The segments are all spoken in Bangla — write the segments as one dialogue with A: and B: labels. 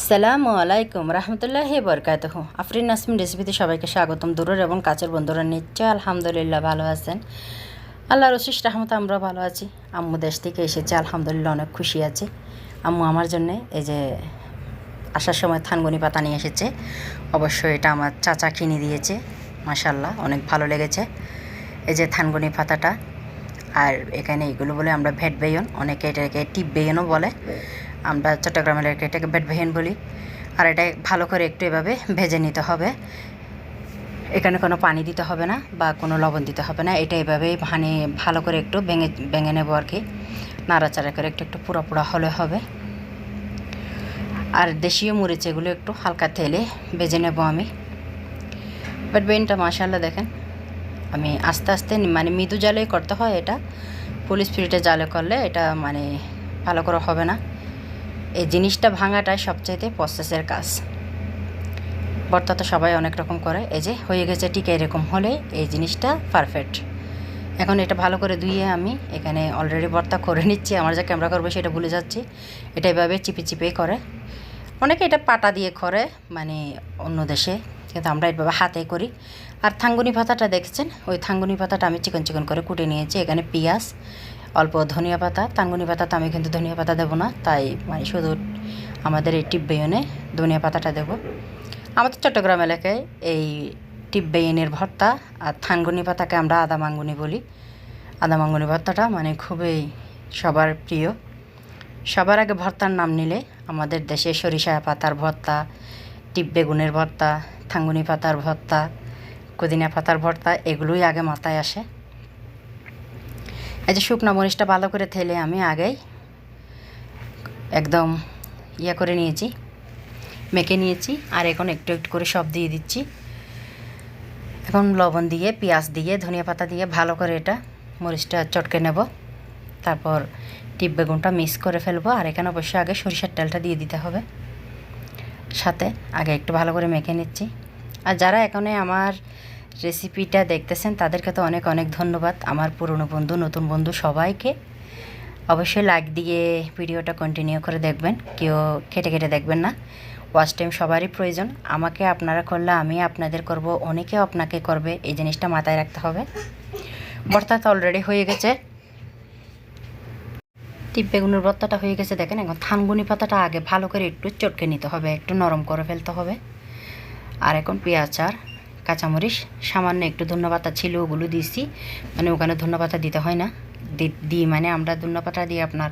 A: আসসালামু আলাইকুম রহমতুল্লাহি বরকাতুহু। আফরিন নাসমিন রেসিপিতে সবাইকে স্বাগতম। দূরের এবং কাছের বন্ধুরা নিশ্চয় আলহামদুলিল্লাহ ভালো আছেন। আল্লাহর অশেষ রহমত আমরা ভালো আছি। আম্মু দেশ থেকে এসেছে, আলহামদুলিল্লাহ অনেক খুশি আছি। আম্মু আমার জন্যে এই যে আসার সময় থানগুনি পাতা নিয়ে এসেছে। অবশ্যই এটা আমার চাচা কিনে দিয়েছে, মাশাল্লাহ অনেক ভালো লেগেছে। এই যে থানগুনি পাতাটা, আর এখানে এগুলো বলে আমরা ভেট বেয়ন, অনেকে এটাকে টিপ বেয়নও বলে, আমরা চট্টগ্রামের এটাকে ভেট বেয়ন বলি। আর এটা ভালো করে একটু এভাবে ভেজে নিতে হবে। এখানে কোনো পানি দিতে হবে না বা কোনো লবণ দিতে হবে না। এটা এভাবেই মানে ভালো করে একটু ভেঙে নেবো আর কি, নাড়াচাড়া করে একটু একটু পুরো পুরো হলে হবে। আর দেশীয় মরিচ এগুলো একটু হালকা তেলে ভেজে নেব আমি। ভেট বেয়নটা মাশাআল্লাহ দেখেন, আমি আস্তে আস্তে মানে মৃদু জালে করতে হয়। এটা ফুল স্পিডে জালে করলে এটা মানে ভালো করে হবে না। এই জিনিসটা ভাঙাটাই সবচাইতে প্রসেসের কাজ। ভর্তা তো সবাই অনেক রকম করে। এই যে হয়ে গেছে, ঠিক এরকম হলে এই জিনিসটা পারফেক্ট। এখন এটা ভালো করে ধুয়ে আমি এখানে অলরেডি ভর্তা করে নিচ্ছি। আমার যা ক্যামেরা করবে সেটা ভুলে যাচ্ছি। এটা এভাবে চিপে চিপেই করে, অনেকে এটা পাটা দিয়ে করে মানে অন্য দেশে, কিন্তু আমরা এভাবে হাতে করি। আর থানগুনি পাতাটা দেখছেন, ওই থানগুনি পাতাটা আমি চিকন চিকন করে কুটে নিয়েছি। এখানে পেঁয়াজ, অল্প ধনিয়া পাতা। থানগুনি পাতাতে আমি কিন্তু ধনিয়া পাতা দেবো না, তাই মানে শুধু আমাদের এই টিপ বেয়নে ধনিয়া পাতাটা দেবো। আমাদের চট্টগ্রাম এলাকায় এই টিপ বেয়নের ভর্তা আর থানগুনি পাতাকে আমরা আদা মাঙ্গুনি বলি। আদা মাঙ্গুনি ভর্তাটা মানে খুবই সবার প্রিয়। সবার আগে ভর্তার নাম নিলে আমাদের দেশে সরিষা পাতার ভর্তা, টিপ বেগুনের ভর্তা, থানগুনি পাতার ভর্তা, পুদিনা পাতার ভর্তা, এগুলোই আগে মাথায় আসে। এই যে শুকনো মরিচটা ভালো করে থেলে আমি আগেই একদম করে নিয়েছি, মেখে নিয়েছি। আর এখন একটু একটু করে সব দিয়ে দিচ্ছি। এখন লবণ দিয়ে, পেঁয়াজ দিয়ে, ধনিয়া পাতা দিয়ে ভালো করে এটা মরিচটা চটকে নেব। তারপর টিপ বেগুনটা মিক্স করে ফেলবো। আর এখানে অবশ্যই আগে সরিষার তেলটা দিয়ে দিতে হবে সাথে। আগে একটু ভালো করে মেখে নিচ্ছি। আর যারা এখানে আমার রেসিপিটা দেখতেছেন তাদেরকে তো অনেক অনেক ধন্যবাদ। আমার পুরনো বন্ধু, নতুন বন্ধু সবাইকে অবশ্যই লাইক দিয়ে ভিডিওটা কন্টিনিউ করে দেখবেন, কেউ কেটে কেটে দেখবেন না। ওয়াচ টাইম সবারই প্রয়োজন। আমাকে আপনারা করলে আমি আপনাদের করব, অনেকেও আপনাকে করবে, এই জিনিসটা মাথায় রাখতে হবে। ভর্তা তো অলরেডি হয়ে গেছে, টিপ বেগুনের ভর্তাটা হয়ে গেছে দেখেন। এখন থানগুনি পাতাটা আগে ভালো করে একটু চটকে নিতে হবে, একটু নরম করে ফেলতে হবে। আর এখন পেঁয়াজ আর কাঁচামরিচ, সামান্য একটু ধন্যপাতা ছিল ওগুলো দিয়েছি, মানে ওখানে ধন্যপাতা দিতে হয় না, দিই মানে আমরা ধন্যপাতা দিই আপনার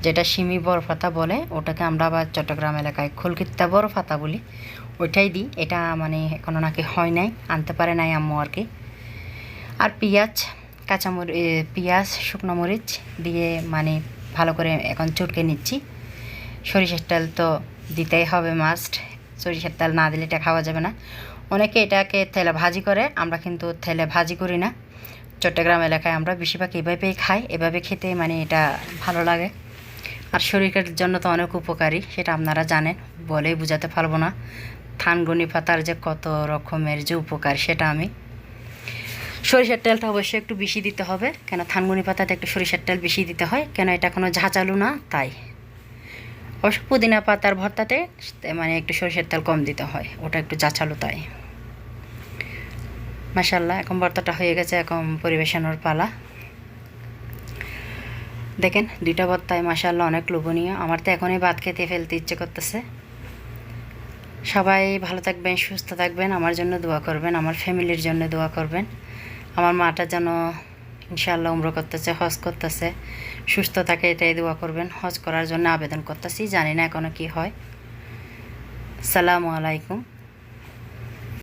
A: যেটা শিমি বরফাতা বলে, ওটাকে আমরা আবার চট্টগ্রাম এলাকায় খোলকিত্তা বরফাতা বলি, ওইটাই দিই। এটা মানে এখনও নাকি হয় নাই, আনতে পারে নাই আম্মু আর কি। আর পেঁয়াজ, পেঁয়াজ, শুকনো মরিচ দিয়ে মানে ভালো করে এখন চটকে নিচ্ছি। সরিষার তেল তো দিতেই হবে মাস্ট, সরিষার তেল না দিলে এটা খাওয়া যাবে না। অনেকে এটাকে তেলে ভাজি করে, আমরা কিন্তু তেলে ভাজি করি না। চট্টগ্রাম এলাকায় আমরা বেশিরভাগ এভাবেই খাই, এভাবে খেতে মানে এটা ভালো লাগে। আর শরীরের জন্য তো অনেক উপকারী, সেটা আপনারা জানেন, বলেই বোঝাতে পারবো না। থানগুনি পাতার যে কত রকমের যে উপকার সেটা আমি। সরিষার তেলটা অবশ্যই একটু বেশি দিতে হবে, কেন থানগুনি পাতাতে একটু সরিষার তেল বেশি দিতে হয়, কেন এটা কোনো ঝাঁচালু না তাই। অবশ্য পুদিনা পাতার ভর্তাতে মানে একটু সরিষার তেল কম দিতে হয়, ওটা একটু ঝাঁচালু তাই। মাশাআল্লাহ এখন ভর্তাটা হয়ে গেছে, এখন পরিবেশনের পালা। দেখেন দুইটা ভর্তায় মাশাআল্লাহ অনেক লোভনীয়। আমার তো এখনই ভাত খেতে ফেলতে ইচ্ছে করতেছে। সবাই ভালো থাকবেন, সুস্থ থাকবেন, আমার জন্য দোয়া করবেন, আমার ফ্যামিলির জন্য দোয়া করবেন। আমার মাটা যেন ইনশাআল্লাহ উমরা করতেছে, হজ করতেছে, সুস্থ থাকে এটাই দোয়া করবেন। হজ করার জন্য আবেদন করতেছি, জানি না এখনও কি হয়। আসসালামু আলাইকুম।